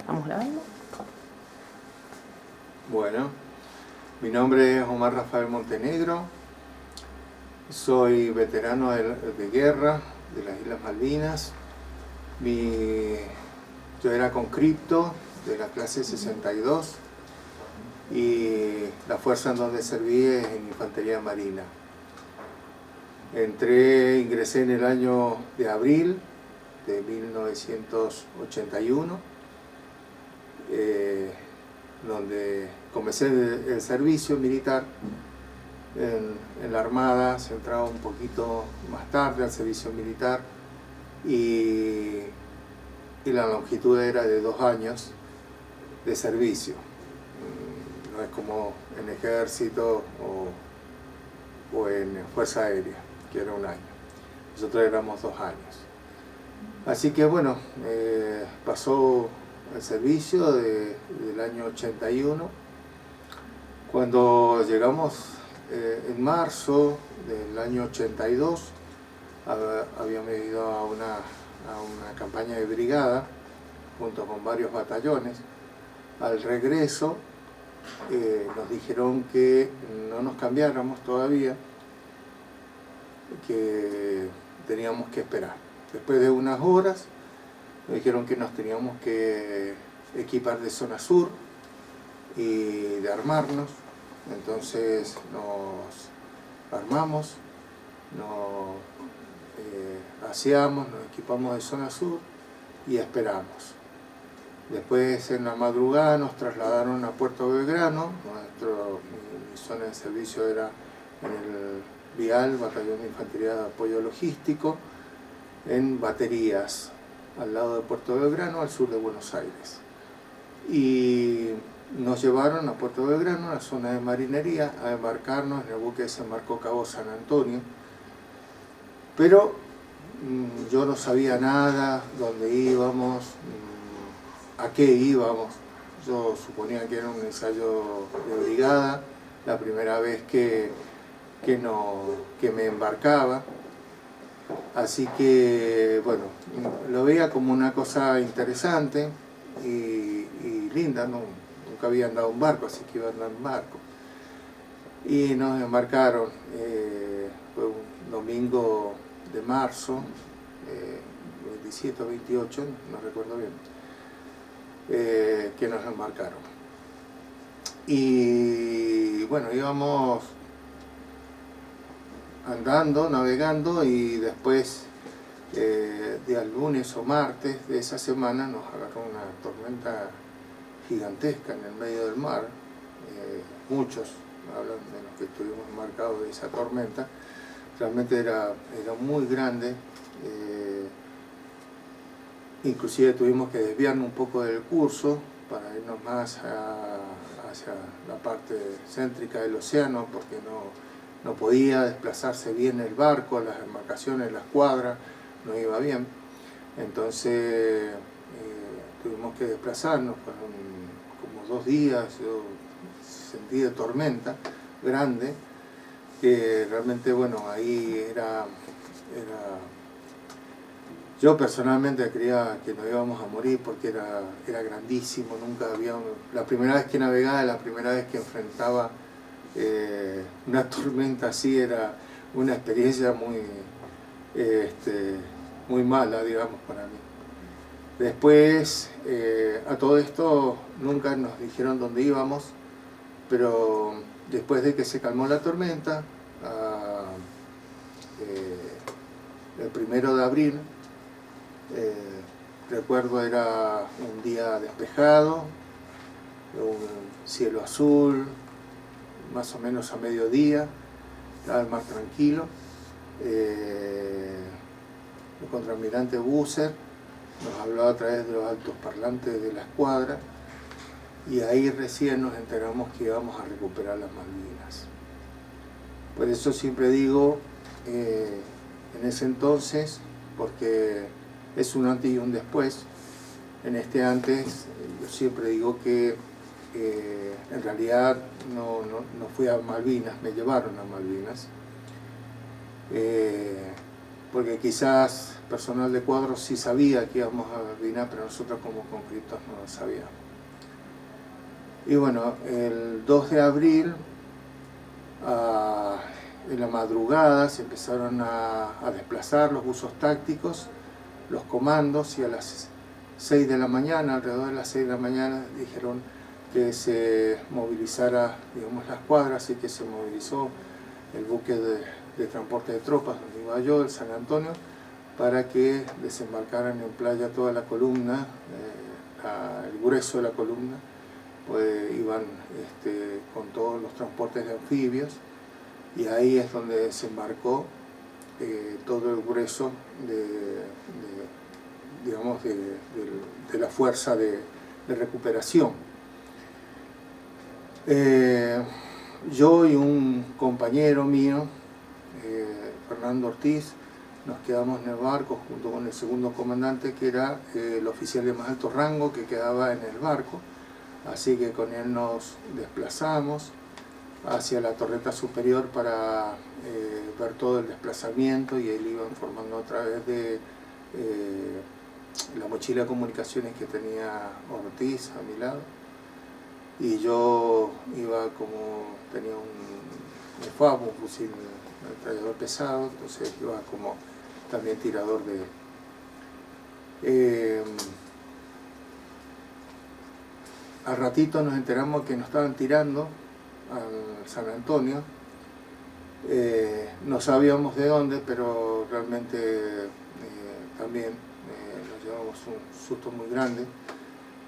¿Estamos grabando? Bueno, mi nombre es Omar Rafael Montenegro, soy veterano de guerra de las Islas Malvinas. Yo era conscripto de la clase 62 y la fuerza en donde serví es en Infantería Marina. Ingresé en el año de abril de 1981, donde comencé el servicio militar en la Armada. Se entraba un poquito más tarde al servicio militar y la longitud era de 2 años de servicio. No es como en ejército o en Fuerza Aérea, que era 1 año. Nosotros éramos 2 años. Así que bueno, pasó el servicio del año 81. Cuando llegamos en marzo del año 82, habíamos ido a una campaña de brigada junto con varios batallones. Al regreso nos dijeron que no nos cambiáramos todavía, que teníamos que esperar. Después de unas horas nos dijeron que nos teníamos que equipar de zona sur y de armarnos. Entonces nos armamos, nos aseamos, nos equipamos de zona sur y esperamos. Después en la madrugada nos trasladaron a Puerto Belgrano. Mi zona de servicio era en el Vial, Batallón de Infantería de Apoyo Logístico, en baterías, al lado de Puerto Belgrano, al sur de Buenos Aires. Y nos llevaron a Puerto Belgrano, a la zona de marinería, a embarcarnos en el buque que se embarcó Cabo San Antonio. Pero yo no sabía nada, dónde íbamos, a qué íbamos. Yo suponía que era un ensayo de brigada, la primera vez que me embarcaba. Así que, bueno, lo veía como una cosa interesante y linda. Nunca había andado en barco, así que iba a andar en barco. Y nos embarcaron, fue un domingo de marzo, 27 o 28, no recuerdo bien, que nos embarcaron. Y bueno, íbamos andando, navegando, y después día lunes o martes de esa semana nos agarró una tormenta gigantesca en el medio del mar. Muchos hablan de los que estuvimos embarcados de esa tormenta. Realmente era muy grande. Inclusive tuvimos que desviarnos un poco del curso para irnos más hacia la parte céntrica del océano, porque no podía desplazarse bien el barco, las embarcaciones, las cuadras, no iba bien. Entonces tuvimos que desplazarnos como 2 días. Yo sentí de tormenta grande, que realmente, bueno, ahí era yo personalmente creía que nos íbamos a morir porque era grandísimo. Nunca había, la primera vez que navegaba, la primera vez que enfrentaba una tormenta así, era una experiencia muy mala, digamos, para mí. Después, a todo esto, nunca nos dijeron dónde íbamos, pero después de que se calmó la tormenta, el 1 de abril, recuerdo, era un día despejado, un cielo azul, más o menos a mediodía, estaba el mar tranquilo. El contraalmirante Busser nos habló a través de los altos parlantes de la escuadra, y ahí recién nos enteramos que íbamos a recuperar las Malvinas. Por eso siempre digo, en ese entonces, porque es un antes y un después. En este antes, yo siempre digo que en realidad no fui a Malvinas, me llevaron a Malvinas, porque quizás personal de cuadros sí sabía que íbamos a Malvinas, pero nosotros como conscriptos no lo sabíamos. Y bueno, el 2 de abril, en la madrugada, se empezaron a desplazar los buzos tácticos, los comandos, y a las 6 de la mañana, alrededor de las 6 de la mañana, dijeron que se movilizara, digamos, las cuadras, y que se movilizó el buque de transporte de tropas donde iba yo, el San Antonio, para que desembarcaran en playa toda la columna, el grueso de la columna, pues iban con todos los transportes de anfibios, y ahí es donde desembarcó todo el grueso digamos, de la fuerza de recuperación. Yo y un compañero mío, Fernando Ortiz, nos quedamos en el barco junto con el segundo comandante, que era el oficial de más alto rango que quedaba en el barco, así que con él nos desplazamos hacia la torreta superior para ver todo el desplazamiento, y él iba informando a través de la mochila de comunicaciones que tenía Ortiz a mi lado, y yo iba tenía un FAB, un fusil ametrallador pesado, entonces iba como también tirador de él. Al ratito nos enteramos que nos estaban tirando al San Antonio, no sabíamos de dónde, pero realmente también nos llevamos un susto muy grande,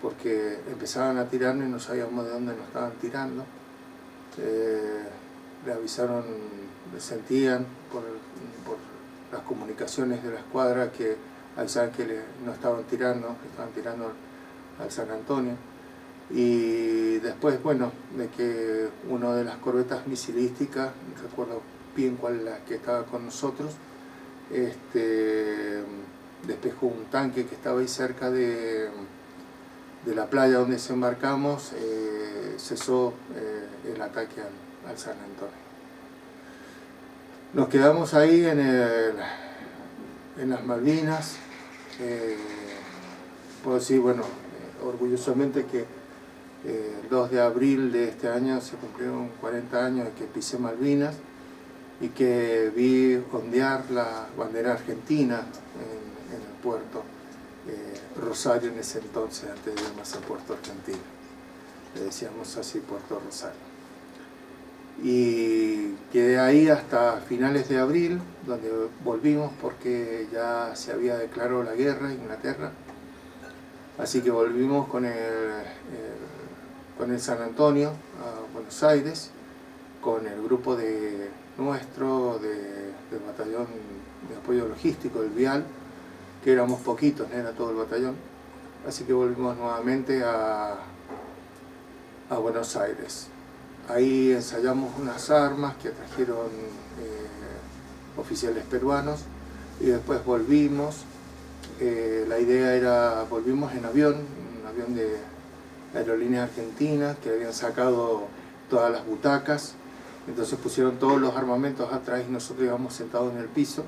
porque empezaban a tirarnos y no sabíamos de dónde nos estaban tirando. Le avisaron, le sentían por las comunicaciones de la escuadra que avisaban que no estaban tirando, que estaban tirando al San Antonio. Y después, bueno, de que una de las corbetas misilísticas, no recuerdo bien cuál es la que estaba con nosotros, despejó un tanque que estaba ahí cerca de la playa donde desembarcamos, cesó el ataque al San Antonio. Nos quedamos ahí en las Malvinas. Puedo decir, bueno, orgullosamente que el 2 de abril de este año se cumplieron 40 años de que pisé Malvinas, y que vi ondear la bandera argentina en el puerto Rosario en ese entonces, antes de llamarse Puerto Argentino. Le decíamos así, Puerto Rosario. Y quedé ahí hasta finales de abril, donde volvimos porque ya se había declarado la guerra en Inglaterra. Así que volvimos con el San Antonio a Buenos Aires, con el grupo nuestro del batallón de apoyo logístico, el Vial, que éramos poquitos, no era todo el batallón. Así que volvimos nuevamente a Buenos Aires. Ahí ensayamos unas armas que trajeron oficiales peruanos, y después volvimos. La idea era, volvimos en avión, un avión de Aerolíneas Argentinas, que habían sacado todas las butacas, entonces pusieron todos los armamentos atrás y nosotros íbamos sentados en el piso.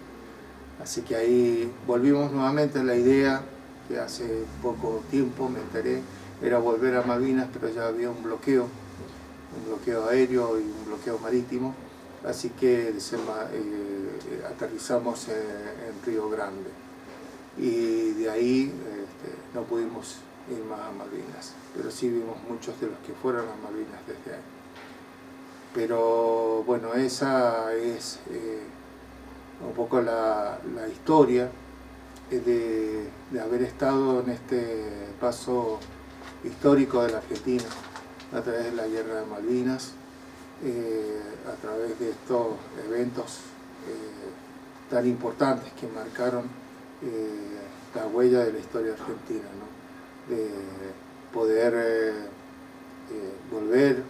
Así que ahí volvimos nuevamente. La idea, que hace poco tiempo me enteré, era volver a Malvinas, pero ya había un bloqueo aéreo y un bloqueo marítimo, así que aterrizamos en Río Grande, y de ahí no pudimos ir más a Malvinas, pero sí vimos muchos de los que fueron a Malvinas desde ahí. Pero bueno, esa es un poco la historia de haber estado en este paso histórico de la Argentina, a través de la Guerra de Malvinas, a través de estos eventos tan importantes que marcaron la huella de la historia argentina, ¿no? De poder volver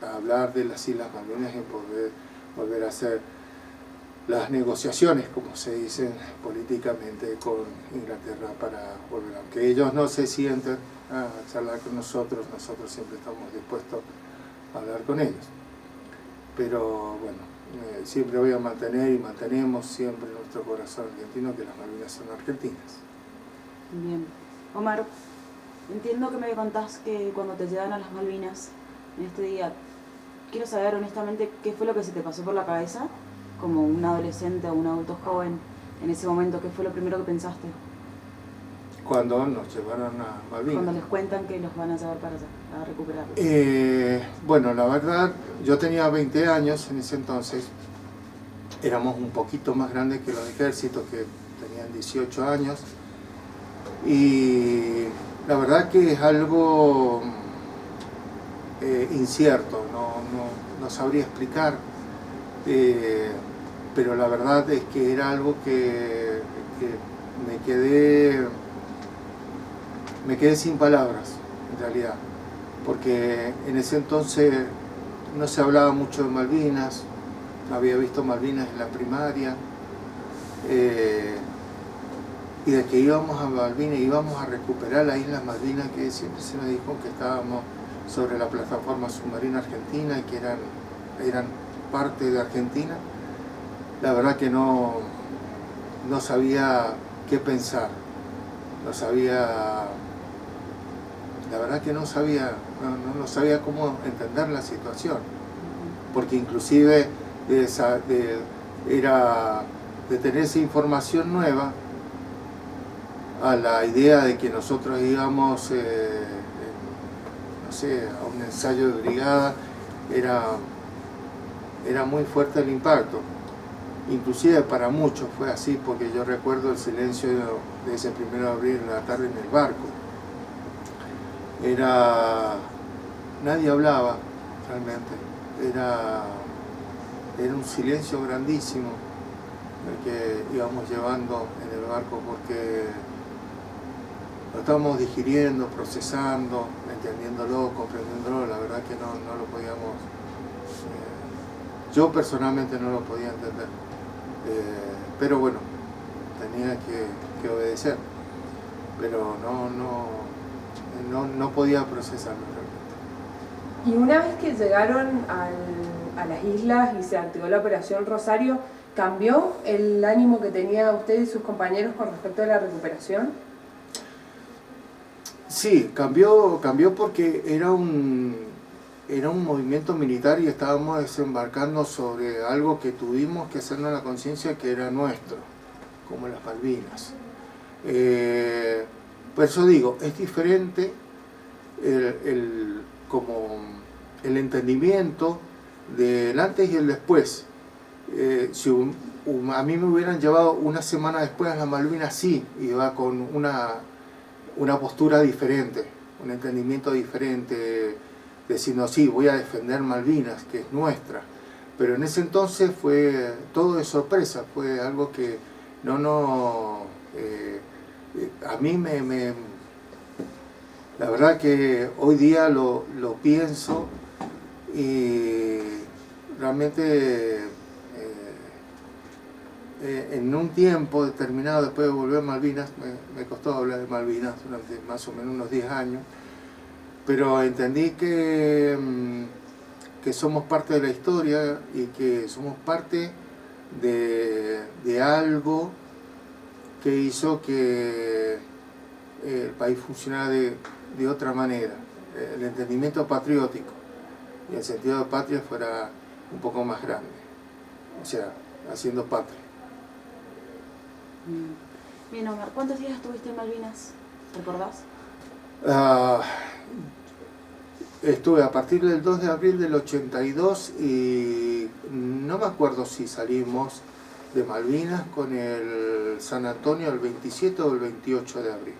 a hablar de las Islas Malvinas y poder volver a hacer las negociaciones, como se dicen políticamente, con Inglaterra para volver. Aunque ellos no se sienten a charlar con nosotros, nosotros siempre estamos dispuestos a hablar con ellos. Pero bueno, siempre voy a mantener y mantenemos siempre en nuestro corazón argentino que las Malvinas son argentinas. Bien. Omar, entiendo que me contás que cuando te llevan a las Malvinas, en este día, quiero saber honestamente qué fue lo que se te pasó por la cabeza, como un adolescente o un adulto joven, en ese momento, ¿qué fue lo primero que pensaste? Cuando nos llevaron a Malvinas. Cuando les cuentan que los van a llevar para allá, a recuperarlos. Bueno, la verdad, yo tenía 20 años en ese entonces. Éramos un poquito más grandes que los ejércitos, que tenían 18 años. Y la verdad que es algo incierto, no sabría explicar. Pero la verdad es que era algo que me quedé sin palabras, en realidad, porque en ese entonces no se hablaba mucho de Malvinas, no había visto Malvinas en la primaria, y de que íbamos a Malvinas, íbamos a recuperar las Islas Malvinas, que siempre se nos dijo que estábamos sobre la plataforma submarina argentina y que eran parte de Argentina. La verdad que no sabía qué pensar, la verdad que no sabía cómo entender la situación, porque inclusive de tener esa información nueva a la idea de que nosotros íbamos no sé, a un ensayo de brigada, era muy fuerte el impacto. Inclusive para muchos fue así, porque yo recuerdo el silencio de ese 1 de abril en la tarde en el barco. Nadie hablaba realmente, era un silencio grandísimo el que íbamos llevando en el barco, porque lo estábamos digiriendo, procesando, entendiéndolo, comprendiéndolo. La verdad que no lo podíamos, yo personalmente no lo podía entender. Pero bueno, tenía que obedecer, pero no podía procesarlo realmente. Y una vez que llegaron a las islas y se activó la Operación Rosario, ¿cambió el ánimo que tenía usted y sus compañeros con respecto a la recuperación? Sí, cambió porque era un movimiento militar y estábamos desembarcando sobre algo que tuvimos que hacernos la conciencia que era nuestro, como las Malvinas. Por eso digo, es diferente como el entendimiento del antes y el después. Si a mí me hubieran llevado una semana después a las Malvinas, sí, iba con una postura diferente, un entendimiento diferente, diciendo sí, voy a defender Malvinas, que es nuestra. Pero en ese entonces fue todo de sorpresa, fue algo que a mí la verdad que hoy día lo pienso y realmente en un tiempo determinado, después de volver a Malvinas, me costó hablar de Malvinas durante más o menos unos 10 años, pero entendí que somos parte de la historia y que somos parte de algo que hizo que el país funcionara de otra manera, el entendimiento patriótico y el sentido de patria fuera un poco más grande, o sea, haciendo patria. Bien, Omar, ¿cuántos días estuviste en Malvinas? ¿Recordás? Estuve a partir del 2 de abril del 82 y no me acuerdo si salimos de Malvinas con el San Antonio el 27 o el 28 de abril.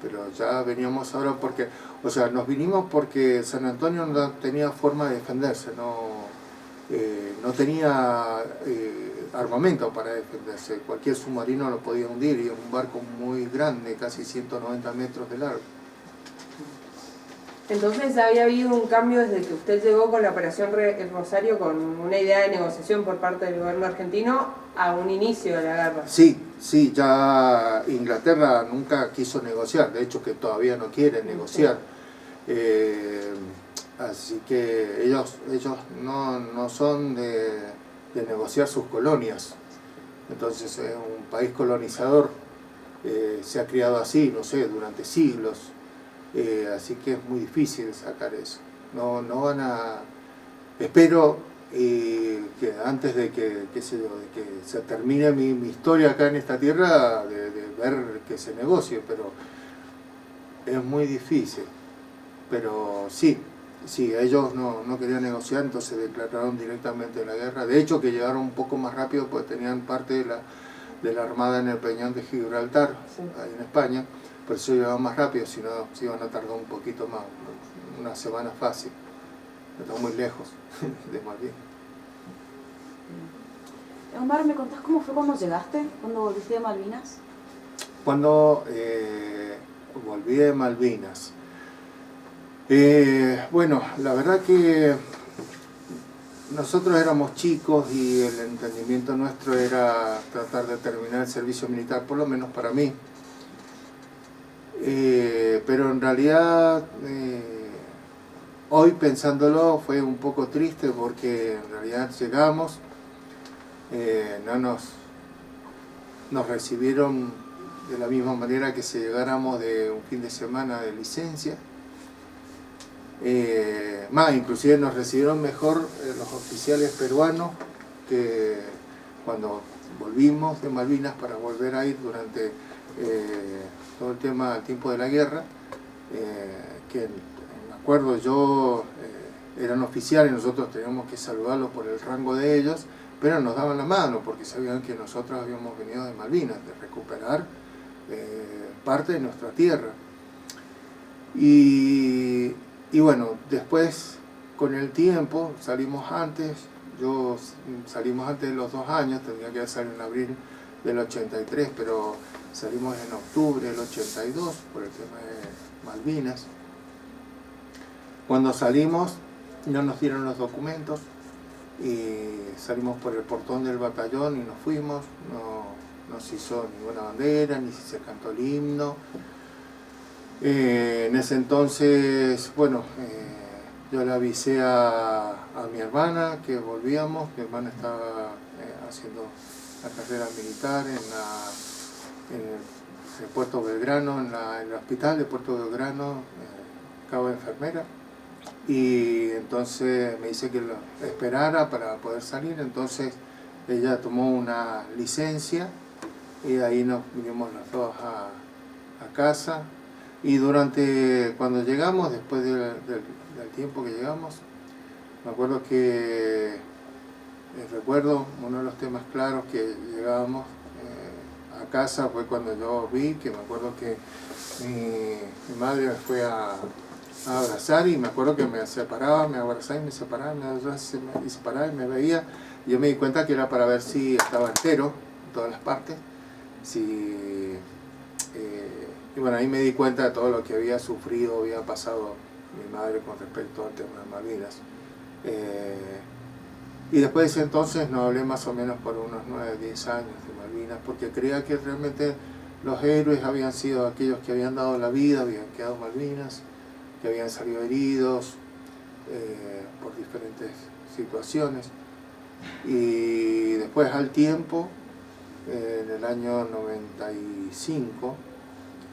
Pero ya veníamos ahora porque, o sea, nos vinimos porque San Antonio no tenía forma de defenderse, no tenía armamento para defenderse. Cualquier submarino lo podía hundir, y era un barco muy grande, casi 190 metros de largo. Entonces ya había habido un cambio desde que usted llegó con la Operación Rosario, con una idea de negociación por parte del gobierno argentino a un inicio de la guerra. Sí, ya Inglaterra nunca quiso negociar, de hecho que todavía no quiere negociar. Así que ellos no son de de negociar sus colonias. Entonces un país colonizador se ha criado así, no sé, durante siglos, así que es muy difícil sacar eso. No van a... Espero que antes de que, qué sé yo, de que se termine mi historia acá en esta tierra, de ver que se negocie, pero es muy difícil. Pero sí, ellos no querían negociar, entonces declararon directamente la guerra. De hecho, que llegaron un poco más rápido, pues tenían parte de la armada en el Peñón de Gibraltar, sí, ahí en España. Por eso llegaban más rápido, si no se iban a tardar un poquito más, una semana fácil. Está muy lejos de Malvinas. Omar, ¿me contás cómo fue cuando llegaste, cuando volviste de Malvinas? Cuando volví de Malvinas. Bueno, la verdad que nosotros éramos chicos y el entendimiento nuestro era tratar de terminar el servicio militar, por lo menos para mí. Pero en realidad, hoy pensándolo, fue un poco triste porque en realidad llegamos, no nos recibieron de la misma manera que si llegáramos de un fin de semana de licencia. Inclusive nos recibieron mejor los oficiales peruanos que cuando volvimos de Malvinas para volver a ir durante todo el tiempo de la guerra, que me acuerdo yo, eran oficiales, nosotros teníamos que saludarlos por el rango de ellos, pero nos daban la mano porque sabían que nosotros habíamos venido de Malvinas, de recuperar parte de nuestra tierra. Y bueno, después con el tiempo salimos antes, salimos antes de los 2 años, tendría que salir en abril del 83, pero salimos en octubre del 82 por el tema de Malvinas. Cuando salimos no nos dieron los documentos y salimos por el portón del batallón y nos fuimos, no se hizo ninguna bandera, ni se cantó el himno. En ese entonces, bueno, yo le avisé a mi hermana que volvíamos. Mi hermana estaba haciendo la carrera militar en el Puerto Belgrano, en el hospital de Puerto Belgrano, cabo de enfermera. Y entonces me dice que lo esperara para poder salir. Entonces ella tomó una licencia y de ahí nos vinimos los dos a casa. Y cuando llegamos, después del tiempo que llegamos, me acuerdo que, recuerdo uno de los temas claros que llegábamos a casa fue cuando yo vi, que me acuerdo que mi madre me fue a abrazar y me acuerdo que me separaba, me abrazaba y me separaba, me abrazaba y separaba y me veía. Y yo me di cuenta que era para ver si estaba entero en todas las partes, y bueno, ahí me di cuenta de todo lo que había sufrido, había pasado mi madre con respecto al tema de Malvinas. Y después de ese entonces no hablé más o menos por unos 9, 10 años de Malvinas, porque creía que realmente los héroes habían sido aquellos que habían dado la vida, habían quedado en Malvinas, que habían salido heridos por diferentes situaciones. Y después al tiempo, en el año 95,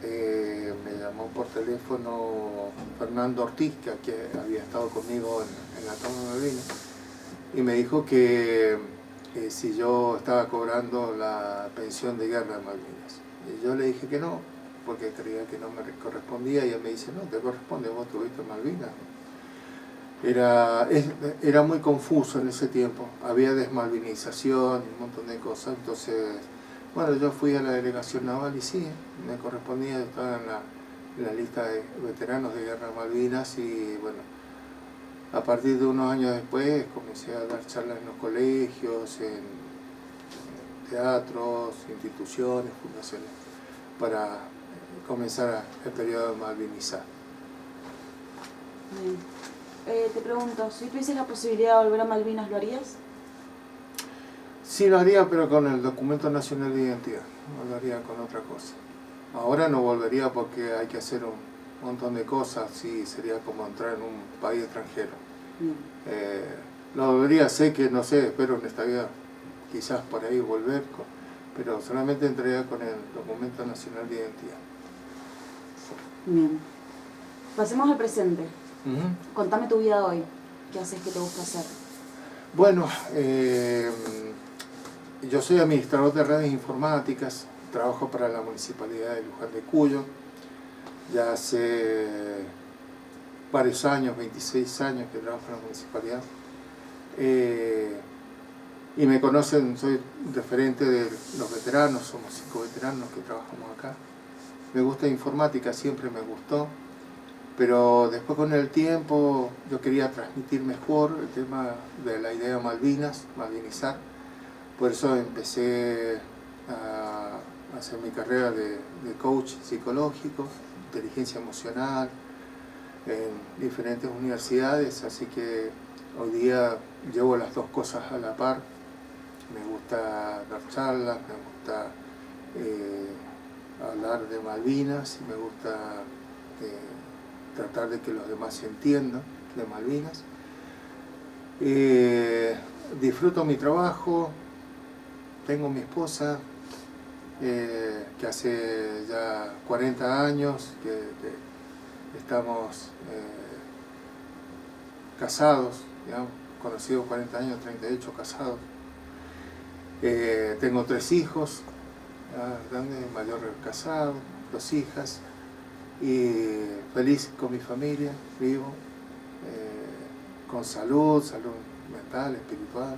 me llamó por teléfono Fernando Ortiz, que había estado conmigo en la toma de Malvinas, y me dijo que si yo estaba cobrando la pensión de guerra de Malvinas. Y yo le dije que no, porque creía que no me correspondía, y él me dice, no, te corresponde, vos tuviste Malvinas. Era muy confuso en ese tiempo, había desmalvinización y un montón de cosas. Entonces, bueno, yo fui a la delegación naval y sí, me correspondía, estaba en la lista de veteranos de guerra de Malvinas. Y bueno, a partir de unos años después comencé a dar charlas en los colegios, en teatros, instituciones, fundaciones, para comenzar el periodo de malvinizar. Te pregunto, si tuvieses la posibilidad de volver a Malvinas, ¿lo harías? Sí lo haría, pero con el documento nacional de identidad, no lo haría con otra cosa. Ahora no volvería porque hay que hacer un montón de cosas, sí, sería como entrar en un país extranjero. lo debería, sé que, no sé, espero en esta vida quizás por ahí volver, pero solamente entraría con el documento nacional de identidad. Bien. Pasemos al presente. Ujú. Contame tu vida hoy. ¿Qué haces? ¿Qué te gusta hacer? Bueno, yo soy administrador de redes informáticas, trabajo para la Municipalidad de Luján de Cuyo, ya hace varios años, 26 años que trabajo en la Municipalidad. Y me conocen, soy referente de los veteranos, somos 5 veteranos que trabajamos acá. Me gusta informática, siempre me gustó, pero después con el tiempo yo quería transmitir mejor el tema de la idea Malvinas, malvinizar. Por eso empecé a hacer mi carrera de coach psicológico, inteligencia emocional, en diferentes universidades, así que hoy día llevo las dos cosas a la par. Me gusta dar charlas, me gusta hablar de Malvinas y me gusta tratar de que los demás entiendan de Malvinas. Disfruto mi trabajo, tengo mi esposa que hace ya 40 años que estamos casados, digamos, conocidos 40 años, 38 casados. Tengo 3 hijos, grande, mayor casado, 2 hijas, y feliz con mi familia, vivo, con salud mental, espiritual,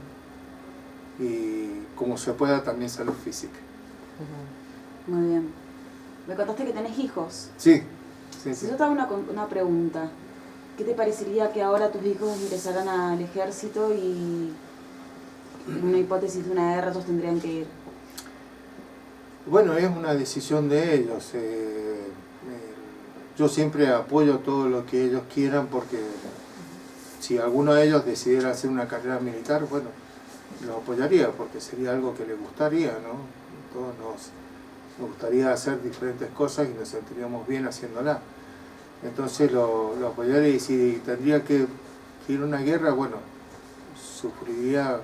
y como se pueda también salud física. Muy bien. Me contaste que tenés hijos. Sí. Si yo te hago una pregunta, ¿qué te parecería que ahora tus hijos ingresaran al ejército y en una hipótesis de una guerra todos tendrían que ir? Bueno, es una decisión de ellos. Yo siempre apoyo todo lo que ellos quieran, porque si alguno de ellos decidiera hacer una carrera militar, bueno, lo apoyaría porque sería algo que les gustaría, ¿no? Todos nos gustaría hacer diferentes cosas y nos sentiríamos bien haciéndola. Entonces lo apoyaría, y si tendría que ir a una guerra, bueno, sufriría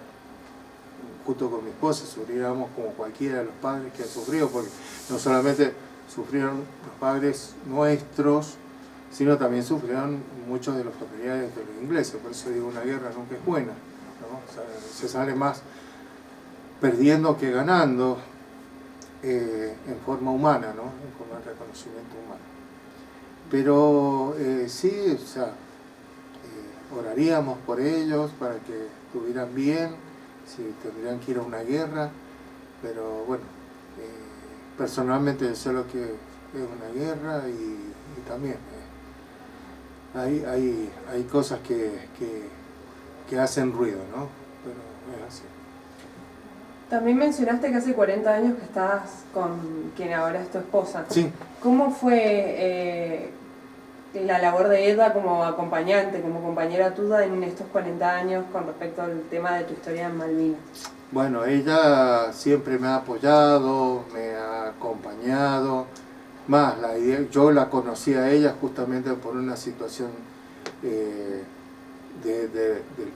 junto con mi esposa, sufriríamos como cualquiera de los padres que han sufrido, porque no solamente sufrieron los padres nuestros, sino también sufrieron muchos de los familiares de los ingleses. Por eso digo, una guerra nunca es buena, ¿no? O sea, se sale más perdiendo que ganando, en forma humana, ¿no? En forma de reconocimiento humano. Pero sí, o sea, oraríamos por ellos para que estuvieran bien, si tendrían que ir a una guerra, pero bueno, personalmente sé lo que es una guerra, y también hay cosas que hacen ruido, ¿no? Pero es así. También mencionaste que hace 40 años que estás con quien ahora es tu esposa. Sí. ¿Cómo fue la labor de Edda como acompañante, como compañera tuya en estos 40 años con respecto al tema de tu historia en Malvinas? Bueno, ella siempre me ha apoyado, me ha acompañado. Más, yo la conocí a ella justamente por una situación del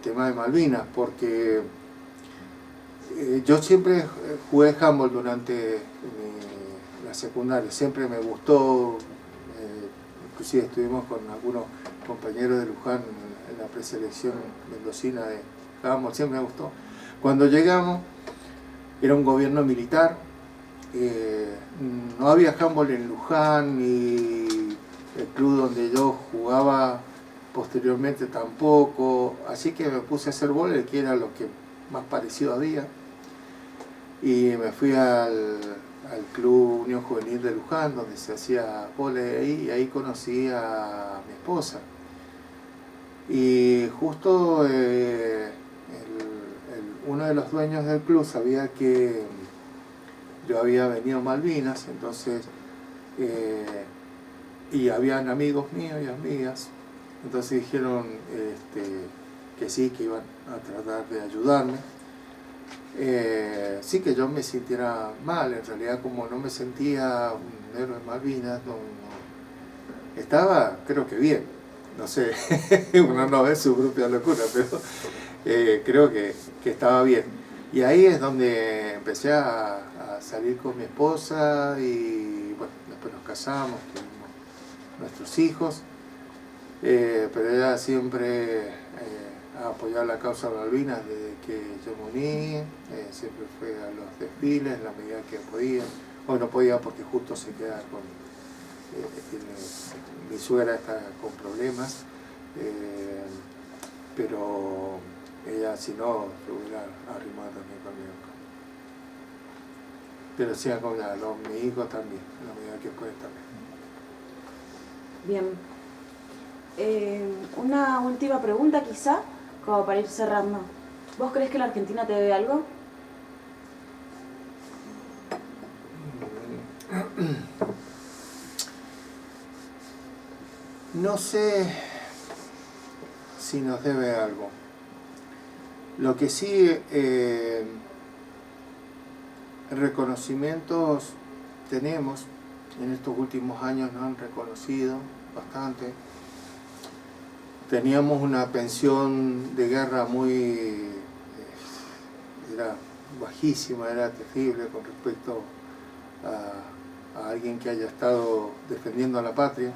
tema de Malvinas, porque yo siempre jugué handball durante la secundaria, siempre me gustó, inclusive estuvimos con algunos compañeros de Luján en la preselección mendocina de handball, siempre me gustó. Cuando llegamos, era un gobierno militar, no había handball en Luján, y el club donde yo jugaba posteriormente tampoco, así que me puse a hacer vóley, que era lo que más parecido había, y me fui al Club Unión Juvenil de Luján, donde se hacía vóley ahí, y ahí conocí a mi esposa. Y justo uno de los dueños del club sabía que yo había venido a Malvinas, entonces, y habían amigos míos y amigas, entonces dijeron que sí, que iban a tratar de ayudarme. Sí, que yo me sintiera mal, en realidad, como no me sentía un héroe de Malvinas, no, estaba, creo que bien, no sé, uno no ve su propia locura, pero creo que estaba bien. Y ahí es donde empecé a salir con mi esposa y bueno, después nos casamos, tuvimos nuestros hijos, pero ella siempre ha apoyado la causa Malvinas desde que yo me uní, siempre fue a los desfiles en la medida que podía. Hoy no podía porque justo se queda con... mi suegra está con problemas, pero ella si no se hubiera arrimado también conmigo. Pero sí, mi hijo también, en la medida que puede también. Bien. Una última pregunta quizá, como para ir cerrando. ¿Vos crees que la Argentina te debe algo? No sé si nos debe algo. Lo que sí, reconocimientos tenemos, en estos últimos años nos han reconocido bastante. Teníamos una pensión de guerra muy, era bajísima, era terrible con respecto a alguien que haya estado defendiendo a la patria.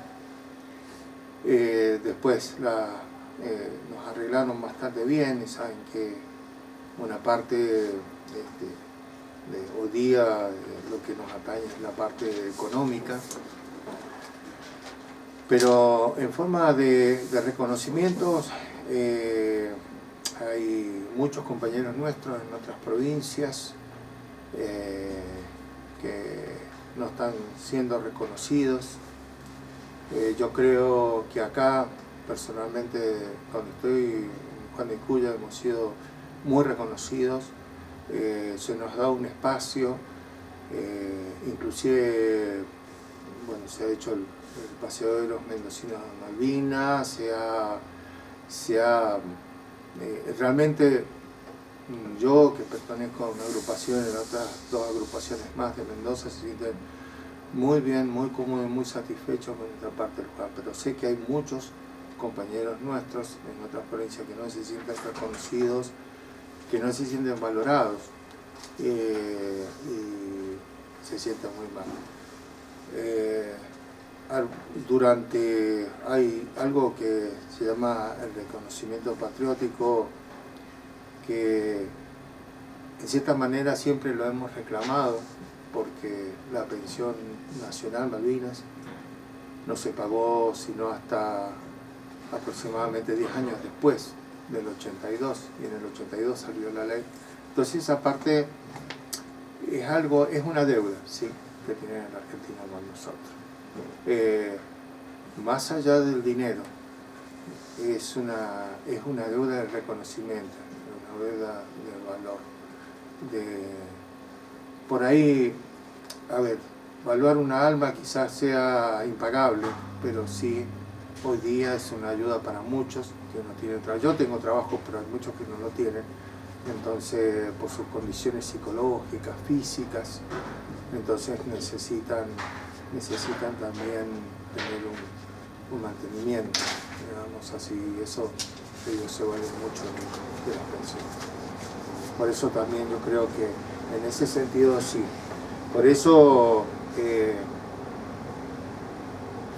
Después nos arreglaron bastante bien y saben que una parte hoy día lo que nos atañe es la parte económica, pero en forma de reconocimientos hay muchos compañeros nuestros en otras provincias que no están siendo reconocidos. Yo creo que acá, personalmente, cuando estoy en Juan de Cuya, hemos sido muy reconocidos, se nos da un espacio, inclusive, bueno, se ha hecho el paseo de los mendocinos a Malvinas, realmente yo, que pertenezco a una agrupación, en otras dos agrupaciones más de Mendoza, se sienten muy bien, muy cómodos, muy satisfechos con nuestra parte del lugar, pero sé que hay muchos compañeros nuestros en otras provincias que no se sienten reconocidos, que no se sienten valorados y se sienten muy mal. Hay algo que se llama el reconocimiento patriótico, que en cierta manera siempre lo hemos reclamado, porque la pensión nacional Malvinas no se pagó sino hasta aproximadamente 10 años después del 82, y en el 82 salió la ley. Entonces esa parte es una deuda, ¿sí?, que tiene la Argentina con nosotros. Más allá del dinero, es una deuda de reconocimiento, una deuda de valor. Por ahí, a ver, evaluar una alma quizás sea impagable, pero sí, hoy día es una ayuda para muchos que no tienen trabajo. Yo tengo trabajo, pero hay muchos que no lo tienen. Entonces, por sus condiciones psicológicas, físicas, entonces necesitan también tener un mantenimiento, digamos así, eso ellos se valen mucho de la pensión. Por eso también yo creo que en ese sentido sí. Por eso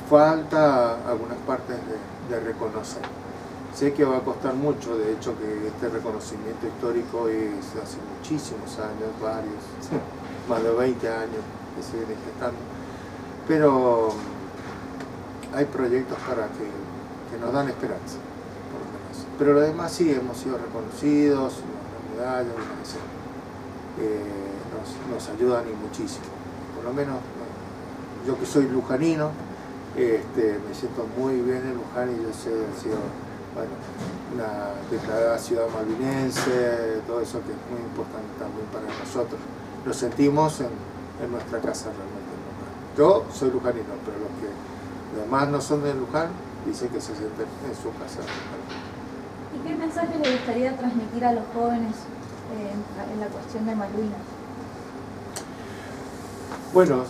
falta algunas partes de reconocer. Sé que va a costar mucho, de hecho, que este reconocimiento histórico es hace muchísimos años, varios, más de 20 años que se viene gestando. Pero hay proyectos para que nos dan esperanza, por lo menos. Pero lo demás sí, hemos sido reconocidos, nos dan medallas, nos ayudan y muchísimo. Por lo menos yo que soy lujanino, me siento muy bien en Luján y yo sé que ha sido una declarada ciudad malvinense, todo eso que es muy importante también para nosotros. Lo sentimos en nuestra casa realmente en Luján. Yo soy lujanino, pero los que demás no son de Luján dicen que se sienten en su casa. ¿Y qué mensaje le gustaría transmitir a los jóvenes en la cuestión de Malvinas? Bueno,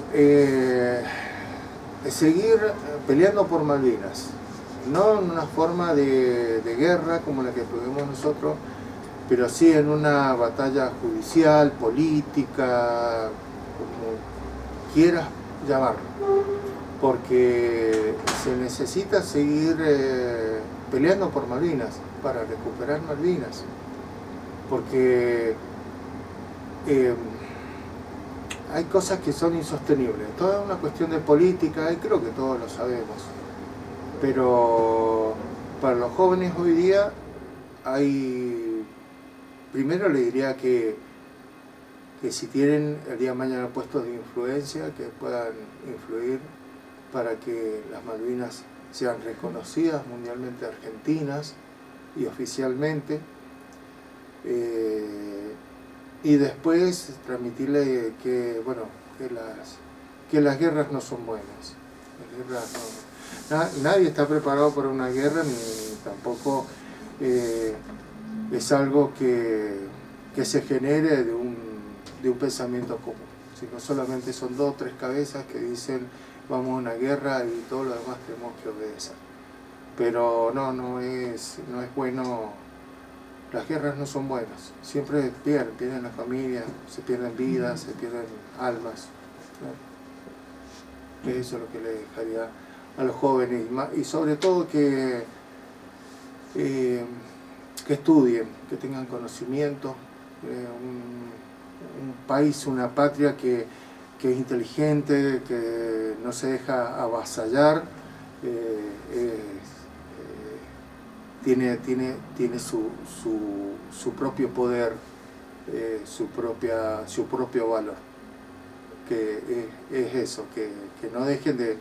seguir peleando por Malvinas, no en una forma de guerra como la que tuvimos nosotros, pero sí en una batalla judicial, política, como quieras llamarlo, porque se necesita seguir peleando por Malvinas, para recuperar Malvinas, porque hay cosas que son insostenibles. Toda una cuestión de política, y creo que todos lo sabemos, pero para los jóvenes hoy día hay, primero le diría que si tienen el día de mañana puestos de influencia, que puedan influir para que las Malvinas sean reconocidas mundialmente argentinas y oficialmente, y después transmitirle que, bueno, que las guerras no son buenas. Las guerras nadie está preparado para una guerra, ni tampoco es algo que se genere de un pensamiento común, sino solamente son 2 o 3 cabezas que dicen vamos a una guerra y todo lo demás tenemos que obedecer. Pero no es bueno, las guerras no son buenas, siempre pierden la familia, se pierden vidas, se pierden almas, ¿no? Eso es lo que le dejaría a los jóvenes, y sobre todo que estudien, que tengan conocimiento, un país, una patria que es inteligente, que no se deja avasallar, tiene su propio poder, su propio valor, que es eso, que no dejen de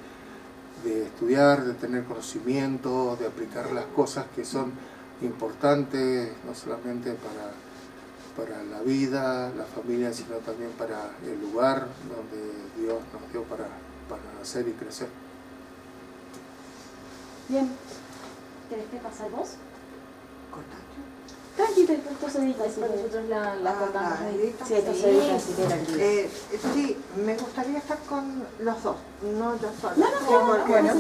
estudiar, de tener conocimiento, de aplicar las cosas que son importantes, no solamente para la vida, la familia, sino también para el lugar donde Dios nos dio para nacer y crecer. Bien. ¿Querés que pasar vos? ¿Cortaste? Tranquilo, esto se edita, así que nosotros la cortamos. Sí, esto se edita, así que tranquilo. Sí, me gustaría estar con los dos, no yo sola. No, porque- bueno,